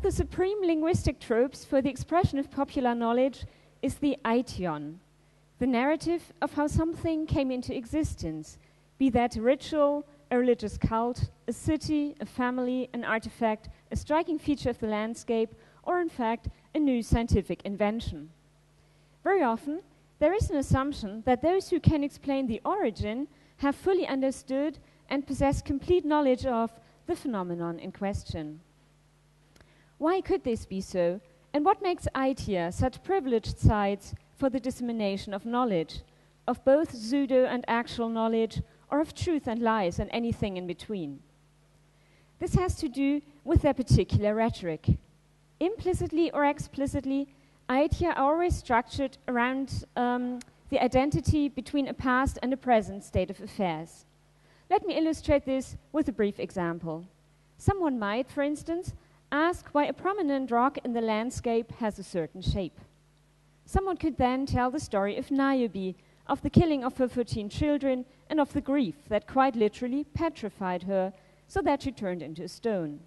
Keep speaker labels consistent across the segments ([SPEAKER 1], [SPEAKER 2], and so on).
[SPEAKER 1] the supreme linguistic tropes for the expression of popular knowledge is the aetion, the narrative of how something came into existence, be that a ritual, a religious cult, a city, a family, an artifact, a striking feature of the landscape, or in fact, a new scientific invention. Very often, there is an assumption that those who can explain the origin have fully understood and possess complete knowledge of the phenomenon in question. Why could this be so, and what makes aetia such privileged sites for the dissemination of knowledge, of both pseudo and actual knowledge, or of truth and lies and anything in between? This has to do with their particular rhetoric. Implicitly or explicitly, aetia are always structured around the identity between a past and a present state of affairs. Let me illustrate this with a brief example. Someone might, for instance, ask why a prominent rock in the landscape has a certain shape. Someone could then tell the story of Niobe, of the killing of her 14 children, and of the grief that quite literally petrified her, so that she turned into a stone.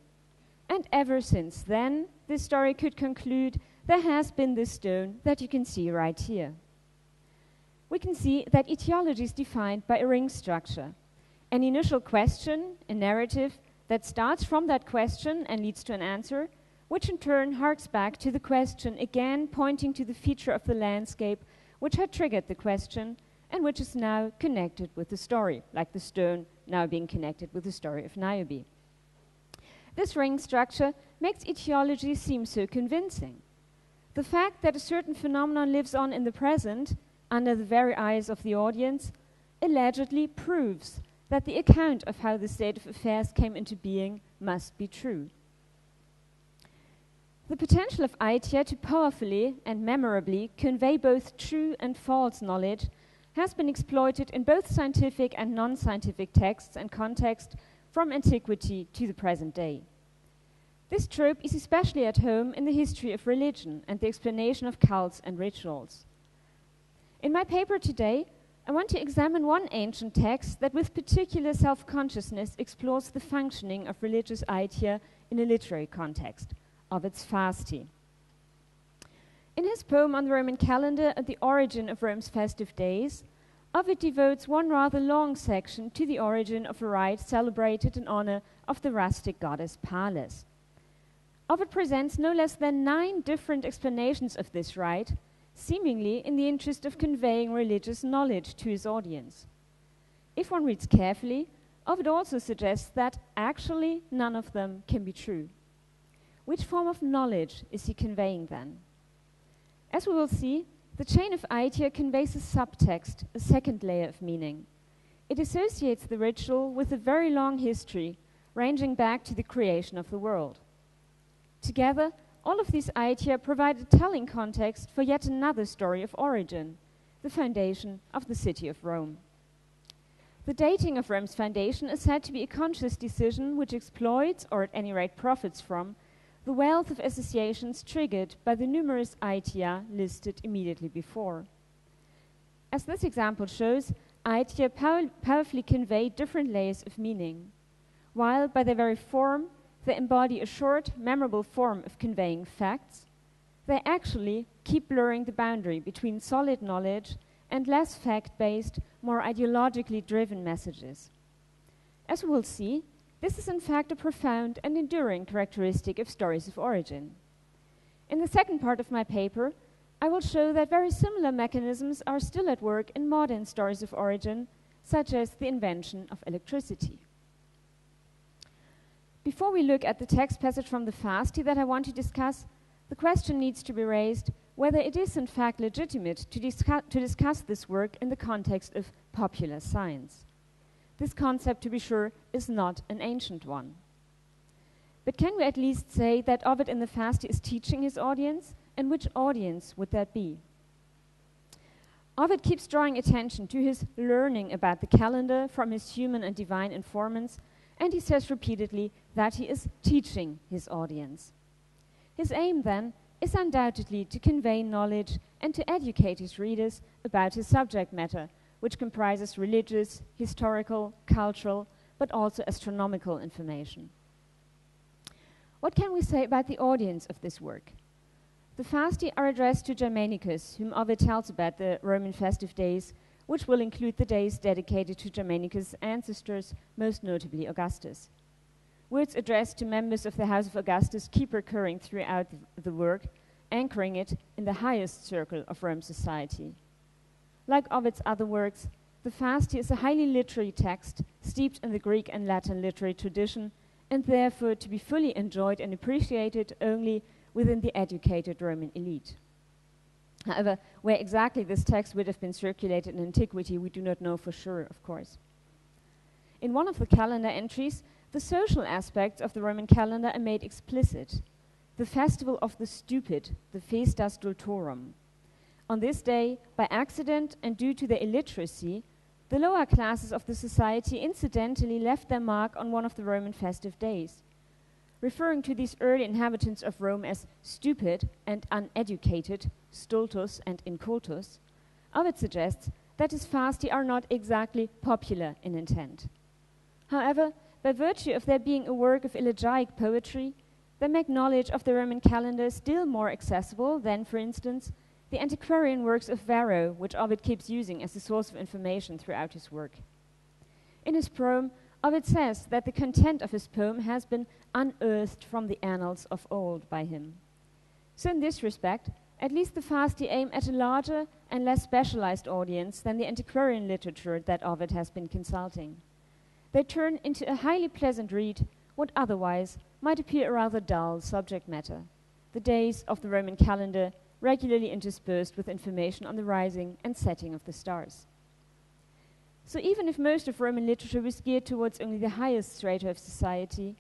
[SPEAKER 1] And ever since then, this story could conclude there has been this stone that you can see right here. We can see that etiology is defined by a ring structure. An initial question, a narrative, that starts from that question and leads to an answer, which in turn harks back to the question, again pointing to the feature of the landscape which had triggered the question and which is now connected with the story, like the stone now being connected with the story of Niobe. This ring structure makes etiology seem so convincing. The fact that a certain phenomenon lives on in the present, under the very eyes of the audience, allegedly proves that the account of how the state of affairs came into being must be true. The potential of aetia to powerfully and memorably convey both true and false knowledge has been exploited in both scientific and non-scientific texts and contexts from antiquity to the present day. This trope is especially at home in the history of religion and the explanation of cults and rituals. In my paper today, I want to examine one ancient text that with particular self-consciousness explores the functioning of religious aetia in a literary context, Ovid's Fasti. In his poem on the Roman calendar and the origin of Rome's festive days, Ovid devotes one rather long section to the origin of a rite celebrated in honor of the rustic goddess Pallas. Ovid presents no less than 9 different explanations of this rite, seemingly in the interest of conveying religious knowledge to his audience. If one reads carefully, Ovid also suggests that actually none of them can be true. Which form of knowledge is he conveying then? As we will see, the chain of aetia conveys a subtext, a second layer of meaning. It associates the ritual with a very long history, ranging back to the creation of the world. Together, all of these aetia provide a telling context for yet another story of origin, the foundation of the city of Rome. The dating of Rome's foundation is said to be a conscious decision which exploits, or at any rate profits from, the wealth of associations triggered by the numerous aetia listed immediately before. As this example shows, aetia powerfully convey different layers of meaning, while by their very form they embody a short, memorable form of conveying facts, they actually keep blurring the boundary between solid knowledge and less fact-based, more ideologically driven messages. As we will see, this is in fact a profound and enduring characteristic of stories of origin. In the second part of my paper, I will show that very similar mechanisms are still at work in modern stories of origin, such as the invention of electricity. Before we look at the text passage from the Fasti that I want to discuss, the question needs to be raised whether it is in fact legitimate to discuss this work in the context of popular science. This concept, to be sure, is not an ancient one. But can we at least say that Ovid in the Fasti is teaching his audience, and which audience would that be? Ovid keeps drawing attention to his learning about the calendar from his human and divine informants, and he says repeatedly that he is teaching his audience. His aim, then, is undoubtedly to convey knowledge and to educate his readers about his subject matter, which comprises religious, historical, cultural, but also astronomical information. What can we say about the audience of this work? The fasti are addressed to Germanicus, whom Ovid tells about the Roman festive days, which will include the days dedicated to Germanicus' ancestors, most notably Augustus. Words addressed to members of the House of Augustus keep recurring throughout the work, anchoring it in the highest circle of Rome society. Like Ovid's other works, the Fasti is a highly literary text steeped in the Greek and Latin literary tradition, and therefore to be fully enjoyed and appreciated only within the educated Roman elite. However, where exactly this text would have been circulated in antiquity, we do not know for sure, of course. In one of the calendar entries, the social aspects of the Roman calendar are made explicit. The festival of the stupid, the Festas Stultorum. On this day, by accident and due to their illiteracy, the lower classes of the society incidentally left their mark on one of the Roman festive days. Referring to these early inhabitants of Rome as stupid and uneducated, stultus and incultus, Ovid suggests that his fasti are not exactly popular in intent. However, by virtue of their being a work of elegiac poetry, they make knowledge of the Roman calendar still more accessible than, for instance, the antiquarian works of Varro, which Ovid keeps using as a source of information throughout his work. In his poem, Ovid says that the content of his poem has been unearthed from the annals of old by him. So in this respect, at least the fasti aim at a larger and less specialized audience than the antiquarian literature that Ovid has been consulting. They turn into a highly pleasant read what otherwise might appear a rather dull subject matter, the days of the Roman calendar regularly interspersed with information on the rising and setting of the stars. So even if most of Roman literature was geared towards only the highest strata of society,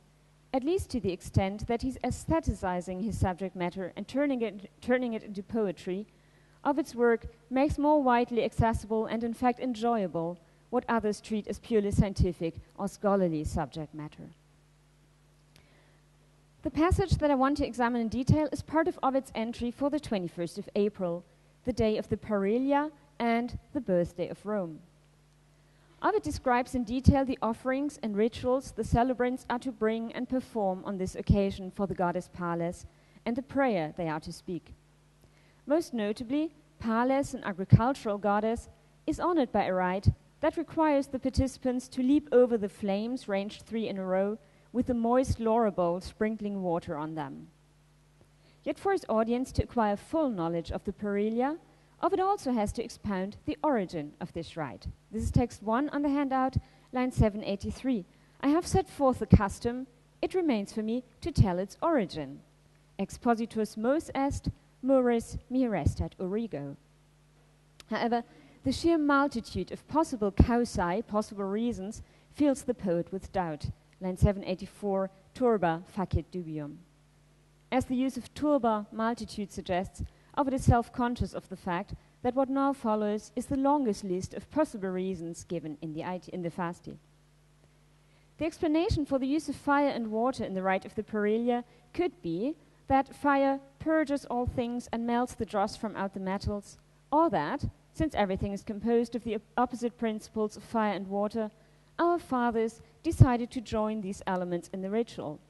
[SPEAKER 1] at least to the extent that he's aestheticizing his subject matter and turning it into poetry, Ovid's work makes more widely accessible and in fact enjoyable what others treat as purely scientific or scholarly subject matter. The passage that I want to examine in detail is part of Ovid's entry for the 21st of April, the day of the Parilia and the birthday of Rome. Ovid describes in detail the offerings and rituals the celebrants are to bring and perform on this occasion for the goddess Pales and the prayer they are to speak. Most notably, Pales, an agricultural goddess, is honored by a rite that requires the participants to leap over the flames ranged 3 in a row with a moist laurel bowl sprinkling water on them. Yet for his audience to acquire full knowledge of the Parilia, Ovid also has to expound the origin of this rite. This is text 1 on the handout, line 783. I have set forth the custom, it remains for me to tell its origin. Expositus mos est, moris, mihi restat, origo. However, the sheer multitude of possible causae, possible reasons, fills the poet with doubt. Line 784, turba facit dubium. As the use of turba, multitude, suggests, Ovid is self-conscious of the fact that what now follows is the longest list of possible reasons given in the Fasti. The explanation for the use of fire and water in the rite of the Parilia could be that fire purges all things and melts the dross from out the metals, or that, since everything is composed of the opposite principles of fire and water, our fathers decided to join these elements in the ritual,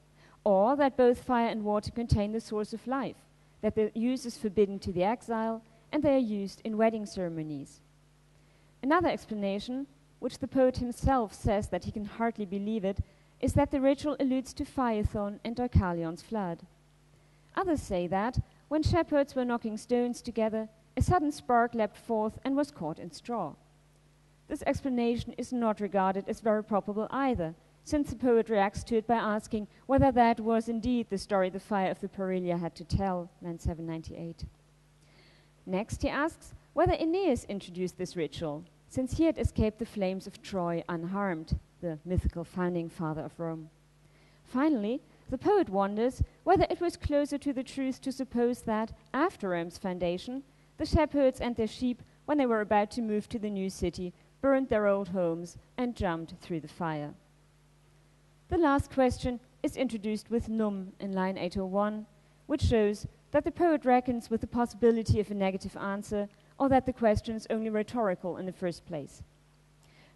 [SPEAKER 1] or that both fire and water contain the source of life, that their use is forbidden to the exile, and they are used in wedding ceremonies. Another explanation, which the poet himself says that he can hardly believe it, is that the ritual alludes to Phaethon and Deucalion's flood. Others say that, when shepherds were knocking stones together, a sudden spark leapt forth and was caught in straw. This explanation is not regarded as very probable either, since the poet reacts to it by asking whether that was indeed the story the fire of the Parilia had to tell, line 798. Next he asks whether Aeneas introduced this ritual, since he had escaped the flames of Troy unharmed, the mythical founding father of Rome. Finally, the poet wonders whether it was closer to the truth to suppose that, after Rome's foundation, the shepherds and their sheep, when they were about to move to the new city, burned their old homes and jumped through the fire. The last question is introduced with num in line 801, which shows that the poet reckons with the possibility of a negative answer, or that the question is only rhetorical in the first place.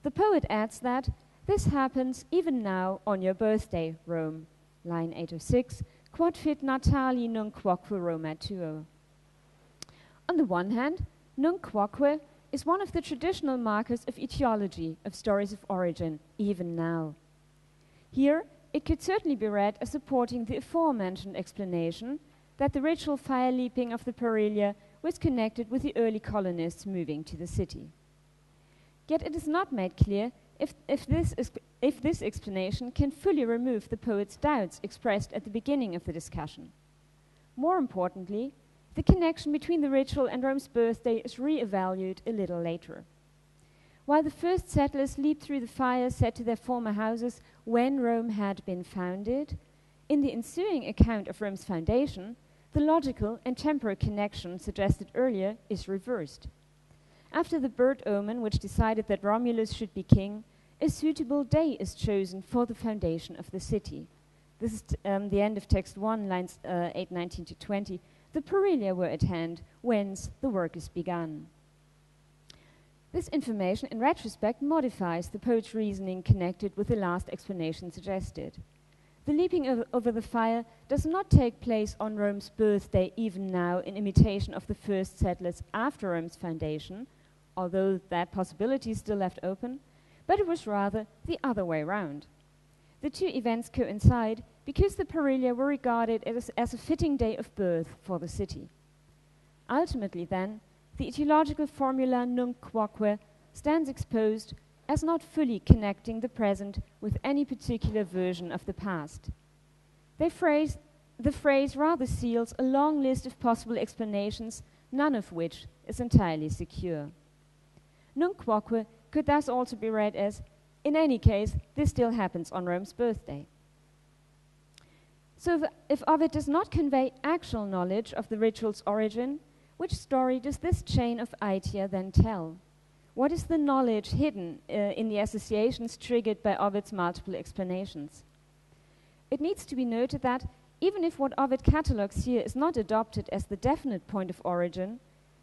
[SPEAKER 1] The poet adds that this happens even now on your birthday, Rome, line 806, quod fit natali nunc quoque Roma tuo. On the one hand, nunc quoque is one of the traditional markers of etiology, of stories of origin, even now. Here, it could certainly be read as supporting the aforementioned explanation that the ritual fire leaping of the Perilia was connected with the early colonists moving to the city. Yet it is not made clear if this explanation can fully remove the poet's doubts expressed at the beginning of the discussion. More importantly, the connection between the ritual and Rome's birthday is re-evaluated a little later. While the first settlers leaped through the fire set to their former houses when Rome had been founded, in the ensuing account of Rome's foundation, the logical and temporal connection suggested earlier is reversed. After the bird omen which decided that Romulus should be king, a suitable day is chosen for the foundation of the city. This is the end of text 1, lines 8:19 to 20. The Perilia were at hand, whence the work is begun. This information, in retrospect, modifies the poet's reasoning connected with the last explanation suggested. The leaping over the fire does not take place on Rome's birthday even now in imitation of the first settlers after Rome's foundation, although that possibility is still left open, but it was rather the other way round. The two events coincide because the Perilia were regarded as a fitting day of birth for the city. Ultimately, then, the etiological formula nunc quoque stands exposed as not fully connecting the present with any particular version of the past. The phrase rather seals a long list of possible explanations, none of which is entirely secure. Nunc quoque could thus also be read as, in any case, this still happens on Rome's birthday. So if Ovid does not convey actual knowledge of the ritual's origin, which story does this chain of aetia then tell? What is the knowledge hidden in the associations triggered by Ovid's multiple explanations? It needs to be noted that even if what Ovid catalogues here is not adopted as the definite point of origin,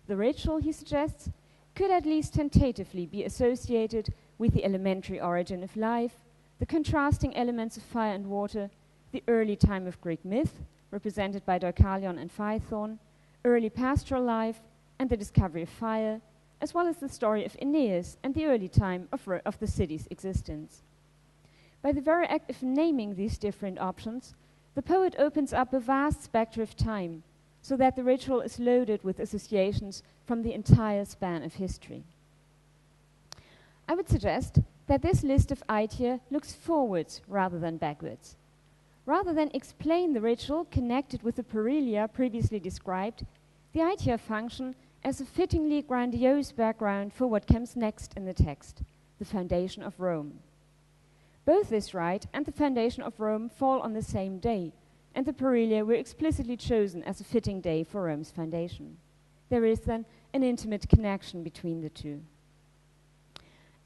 [SPEAKER 1] the ritual, he suggests, could at least tentatively be associated with the elementary origin of life, the contrasting elements of fire and water, the early time of Greek myth, represented by Deucalion and Phaethon, early pastoral life, and the discovery of fire, as well as the story of Aeneas and the early time of the city's existence. By the very act of naming these different options, the poet opens up a vast spectrum of time, so that the ritual is loaded with associations from the entire span of history. I would suggest that this list of aetia looks forwards rather than backwards. Rather than explain the ritual connected with the Perilia previously described, the aetia function as a fittingly grandiose background for what comes next in the text, the foundation of Rome. Both this rite and the foundation of Rome fall on the same day, and the Perilia were explicitly chosen as a fitting day for Rome's foundation. There is then an intimate connection between the two.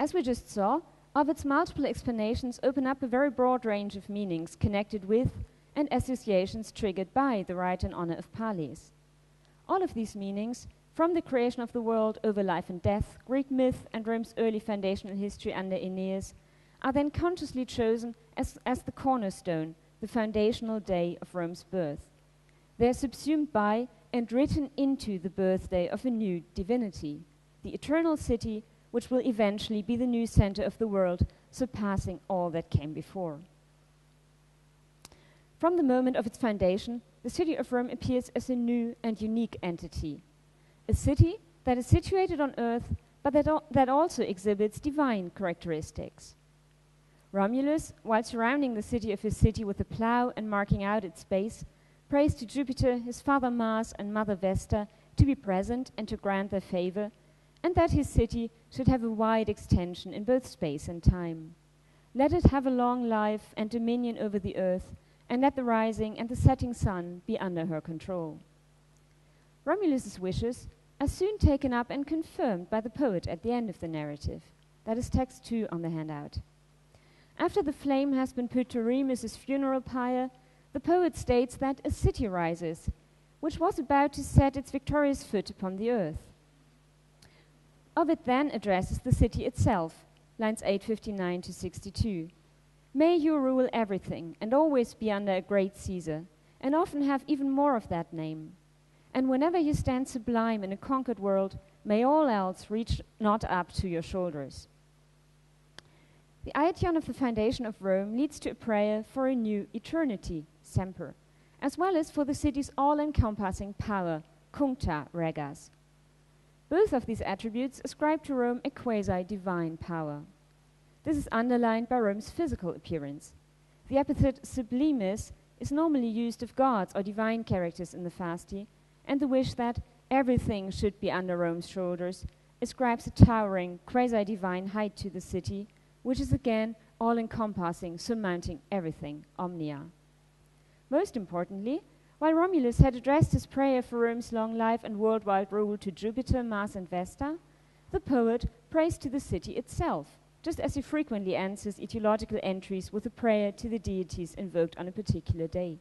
[SPEAKER 1] As we just saw, Ovid's multiple explanations open up a very broad range of meanings connected with and associations triggered by the rite in honor of Pales. All of these meanings, from the creation of the world over life and death, Greek myth, and Rome's early foundational history under Aeneas, are then consciously chosen as the cornerstone, the foundational day of Rome's birth. They are subsumed by and written into the birthday of a new divinity, the eternal city, which will eventually be the new center of the world, surpassing all that came before. From the moment of its foundation, the city of Rome appears as a new and unique entity, a city that is situated on earth, but that also exhibits divine characteristics. Romulus, while surrounding the city of his city with a plough and marking out its space, prays to Jupiter, his father Mars, and mother Vesta to be present and to grant their favor, and that his city should have a wide extension in both space and time. Let it have a long life and dominion over the earth, and let the rising and the setting sun be under her control. Romulus's wishes are soon taken up and confirmed by the poet at the end of the narrative. That is text 2 on the handout. After the flame has been put to Remus's funeral pyre, the poet states that a city rises, which was about to set its victorious foot upon the earth. Ovid then addresses the city itself, lines 859 to 62. May you rule everything, and always be under a great Caesar, and often have even more of that name. And whenever you stand sublime in a conquered world, may all else reach not up to your shoulders. The aetion of the foundation of Rome leads to a prayer for a new eternity, semper, as well as for the city's all-encompassing power, cuncta regas. Both of these attributes ascribe to Rome a quasi-divine power. This is underlined by Rome's physical appearance. The epithet sublimis is normally used of gods or divine characters in the fasti, and the wish that everything should be under Rome's shoulders ascribes a towering, quasi-divine height to the city, which is again all-encompassing, surmounting everything, omnia. Most importantly, while Romulus had addressed his prayer for Rome's long life and worldwide rule to Jupiter, Mars and Vesta, the poet prays to the city itself, just as he frequently ends his etiological entries with a prayer to the deities invoked on a particular day.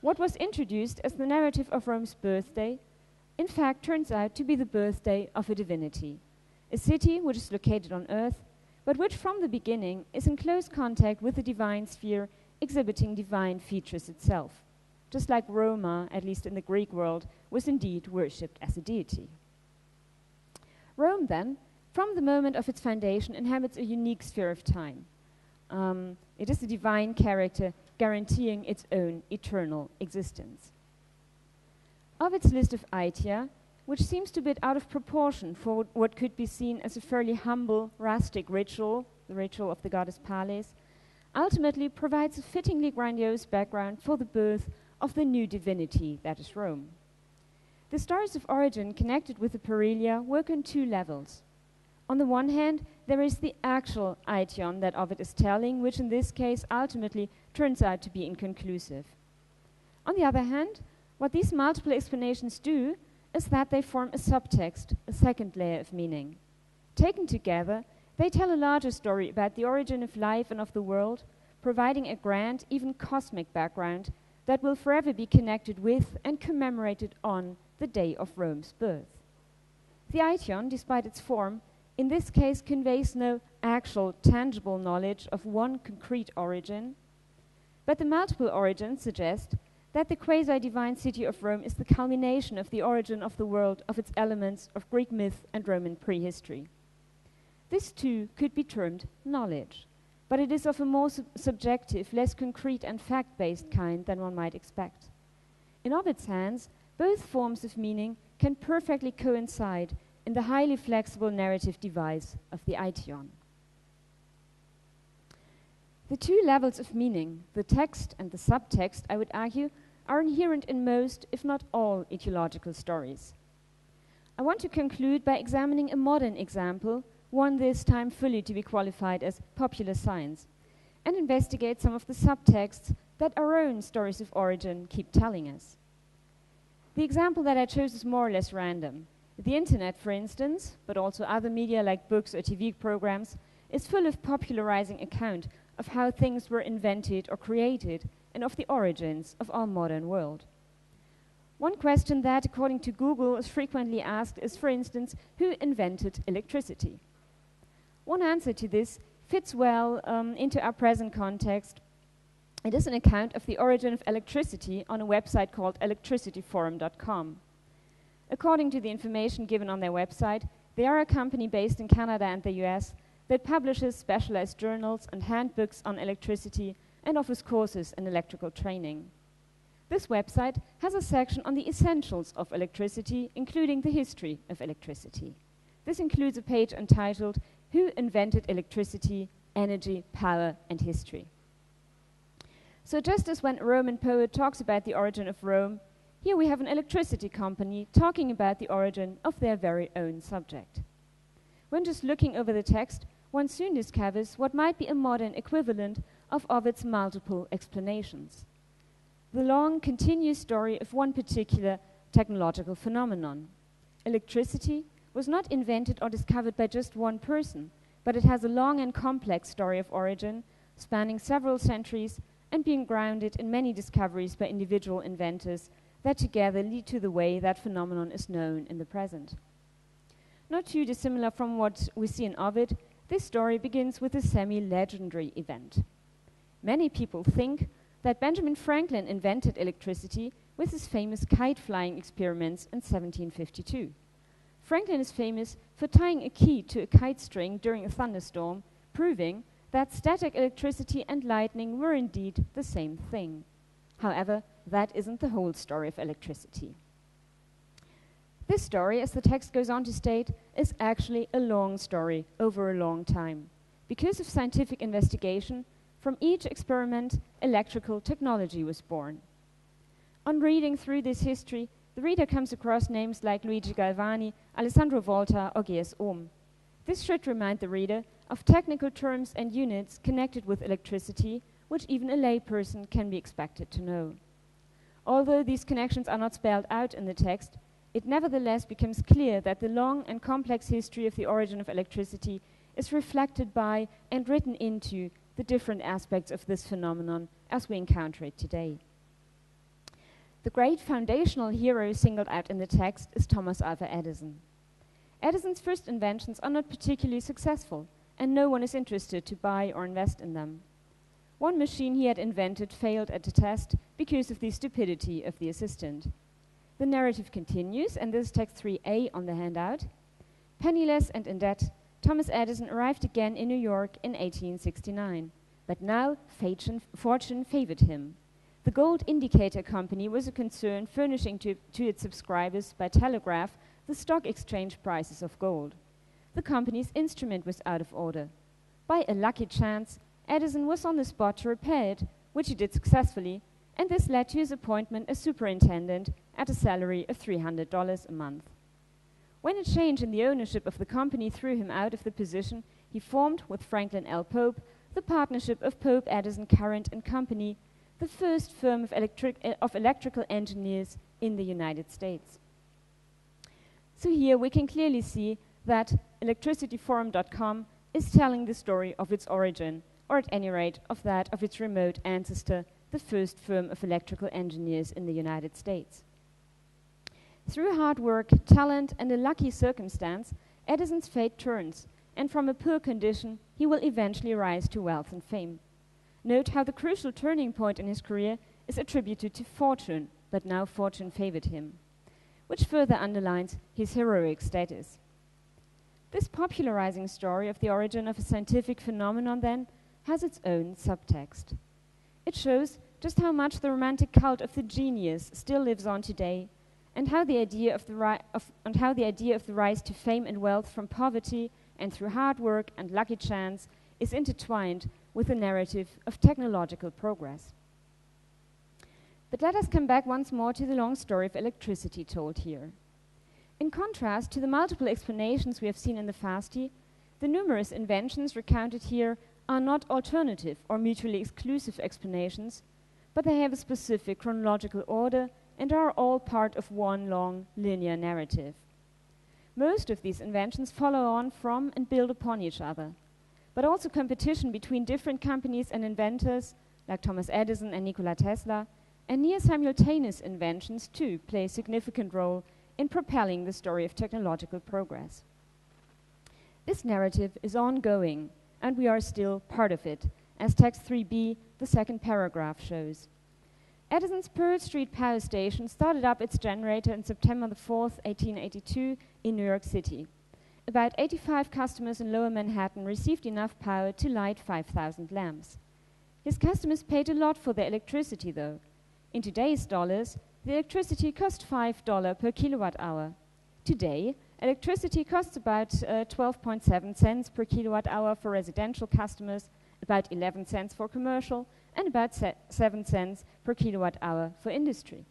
[SPEAKER 1] What was introduced as the narrative of Rome's birthday, in fact turns out to be the birthday of a divinity, a city which is located on earth, but which from the beginning is in close contact with the divine sphere, exhibiting divine features itself, just like Roma, at least in the Greek world, was indeed worshipped as a deity. Rome, then, from the moment of its foundation, inhabits a unique sphere of time. It is a divine character guaranteeing its own eternal existence. Of its list of aetia, which seems to be out of proportion for what could be seen as a fairly humble, rustic ritual, the ritual of the goddess Pales, ultimately provides a fittingly grandiose background for the birth of the new divinity that is Rome. The stories of origin connected with the Perilia work on two levels. On the one hand, there is the actual aetion that Ovid is telling, which in this case ultimately turns out to be inconclusive. On the other hand, what these multiple explanations do is that they form a subtext, a second layer of meaning. Taken together, they tell a larger story about the origin of life and of the world, providing a grand, even cosmic background that will forever be connected with and commemorated on the day of Rome's birth. The aetion, despite its form, in this case conveys no actual, tangible knowledge of one concrete origin, but the multiple origins suggest that the quasi-divine city of Rome is the culmination of the origin of the world, of its elements of Greek myth and Roman prehistory. This too could be termed knowledge, but it is of a more subjective, less concrete and fact-based kind than one might expect. In Ovid's hands, both forms of meaning can perfectly coincide in the highly flexible narrative device of the aetion. The two levels of meaning, the text and the subtext, I would argue, are inherent in most, if not all, etiological stories. I want to conclude by examining a modern example, one this time fully to be qualified as popular science, and investigate some of the subtexts that our own stories of origin keep telling us. The example that I chose is more or less random. The internet, for instance, but also other media like books or TV programs, is full of popularizing account of how things were invented or created and of the origins of our modern world. One question that, according to Google, is frequently asked is, for instance, who invented electricity? One answer to this fits well into our present context. It is an account of the origin of electricity on a website called electricityforum.com. According to the information given on their website, they are a company based in Canada and the US that publishes specialized journals and handbooks on electricity and offers courses in electrical training. This website has a section on the essentials of electricity, including the history of electricity. This includes a page entitled Who Invented Electricity, Energy, Power and History. So just as when a Roman poet talks about the origin of Rome, here we have an electricity company talking about the origin of their very own subject. When just looking over the text, one soon discovers what might be a modern equivalent of Ovid's multiple explanations. The long, continuous story of one particular technological phenomenon. Electricity was not invented or discovered by just one person, but it has a long and complex story of origin, spanning several centuries and being grounded in many discoveries by individual inventors that together lead to the way that phenomenon is known in the present. Not too dissimilar from what we see in Ovid, this story begins with a semi-legendary event. Many people think that Benjamin Franklin invented electricity with his famous kite flying experiments in 1752. Franklin is famous for tying a key to a kite string during a thunderstorm, proving that static electricity and lightning were indeed the same thing. However, that isn't the whole story of electricity. This story, as the text goes on to state, is actually a long story over a long time. Because of scientific investigation, from each experiment, electrical technology was born. On reading through this history, the reader comes across names like Luigi Galvani, Alessandro Volta, or G.S. Ohm. This should remind the reader of technical terms and units connected with electricity, which even a layperson can be expected to know. Although these connections are not spelled out in the text, it nevertheless becomes clear that the long and complex history of the origin of electricity is reflected by and written into the different aspects of this phenomenon as we encounter it today. The great foundational hero singled out in the text is Thomas Alva Edison. Edison's first inventions are not particularly successful, and no one is interested to buy or invest in them. One machine he had invented failed at a test because of the stupidity of the assistant. The narrative continues, and this is text 3a on the handout. Penniless and in debt, Thomas Edison arrived again in New York in 1869. But now fortune favored him. The Gold Indicator Company was a concern furnishing to its subscribers by telegraph the stock exchange prices of gold. The company's instrument was out of order. By a lucky chance, Edison was on the spot to repair it, which he did successfully, and this led to his appointment as superintendent at a salary of $300 a month. When a change in the ownership of the company threw him out of the position, he formed, with Franklin L. Pope, the partnership of Pope, Edison, Current and Company, the first firm of electrical engineers in the United States. So here we can clearly see that electricityforum.com is telling the story of its origin, or at any rate of that of its remote ancestor, the first firm of electrical engineers in the United States. Through hard work, talent, and a lucky circumstance, Edison's fate turns, and from a poor condition, he will eventually rise to wealth and fame. Note how the crucial turning point in his career is attributed to fortune, but now fortune favored him, which further underlines his heroic status. This popularizing story of the origin of a scientific phenomenon, then, has its own subtext. It shows just how much the romantic cult of the genius still lives on today, and how the idea of the rise to fame and wealth from poverty and through hard work and lucky chance is intertwined with the narrative of technological progress. But let us come back once more to the long story of electricity told here. In contrast to the multiple explanations we have seen in the fasti, the numerous inventions recounted here are not alternative or mutually exclusive explanations, but they have a specific chronological order and are all part of one long linear narrative. Most of these inventions follow on from and build upon each other, but also competition between different companies and inventors, like Thomas Edison and Nikola Tesla, and near simultaneous inventions too play a significant role in propelling the story of technological progress. This narrative is ongoing, and we are still part of it, as text 3b, the second paragraph, shows. Edison's Pearl Street Power Station started up its generator on September the 4th, 1882 in New York City. About 85 customers in Lower Manhattan received enough power to light 5,000 lamps. His customers paid a lot for their electricity, though. In today's dollars, the electricity cost $5 per kilowatt hour. Today, electricity costs about 12.7 cents per kilowatt hour for residential customers, about 11 cents for commercial, and about 7 cents per kilowatt hour for industry.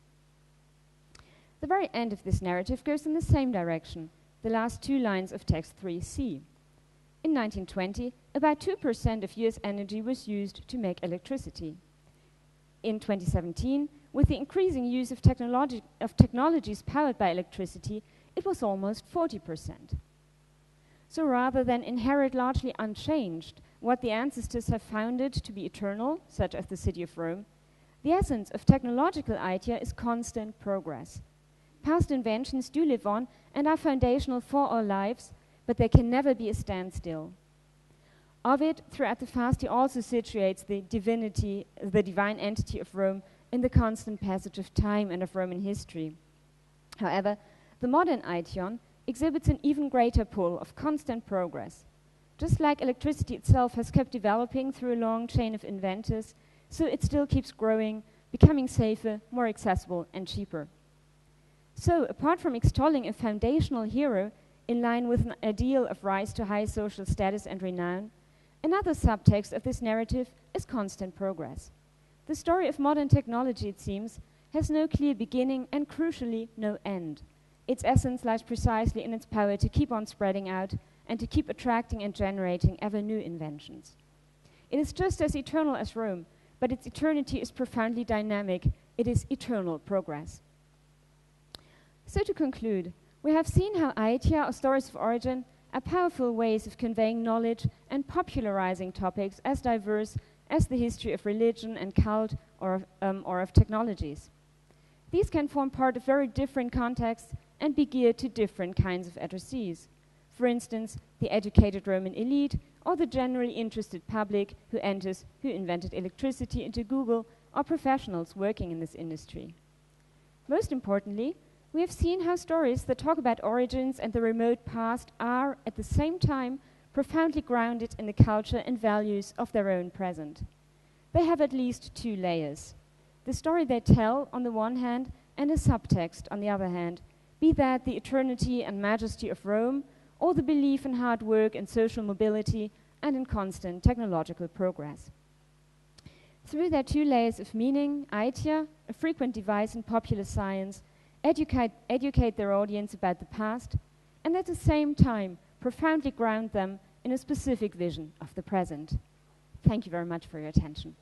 [SPEAKER 1] The very end of this narrative goes in the same direction, the last two lines of text 3c. In 1920, about 2% of US energy was used to make electricity. In 2017, with the increasing use of technologies powered by electricity, it was almost 40%. So rather than inherit largely unchanged what the ancestors have founded to be eternal, such as the city of Rome, the essence of technological aetia is constant progress. Past inventions do live on and are foundational for our lives, but there can never be a standstill. Ovid, throughout the fast, he also situates the divinity, the divine entity of Rome in the constant passage of time and of Roman history. However, the modern aetion exhibits an even greater pull of constant progress. Just like electricity itself has kept developing through a long chain of inventors, so it still keeps growing, becoming safer, more accessible, and cheaper. So, apart from extolling a foundational hero in line with an ideal of rise to high social status and renown, another subtext of this narrative is constant progress. The story of modern technology, it seems, has no clear beginning and, crucially, no end. Its essence lies precisely in its power to keep on spreading out and to keep attracting and generating ever new inventions. It is just as eternal as Rome, but its eternity is profoundly dynamic. It is eternal progress. So to conclude, we have seen how aetia, or stories of origin, are powerful ways of conveying knowledge and popularizing topics as diverse as the history of religion and cult or of technologies. These can form part of very different contexts and be geared to different kinds of addressees. For instance, the educated Roman elite or the generally interested public who invented electricity into Google, or professionals working in this industry. Most importantly, we have seen how stories that talk about origins and the remote past are, at the same time, profoundly grounded in the culture and values of their own present. They have at least two layers: the story they tell on the one hand, and a subtext on the other hand, be that the eternity and majesty of Rome, or the belief in hard work and social mobility and in constant technological progress. Through their two layers of meaning, aetia, a frequent device in popular science, educate their audience about the past, and at the same time profoundly ground them in a specific vision of the present. Thank you very much for your attention.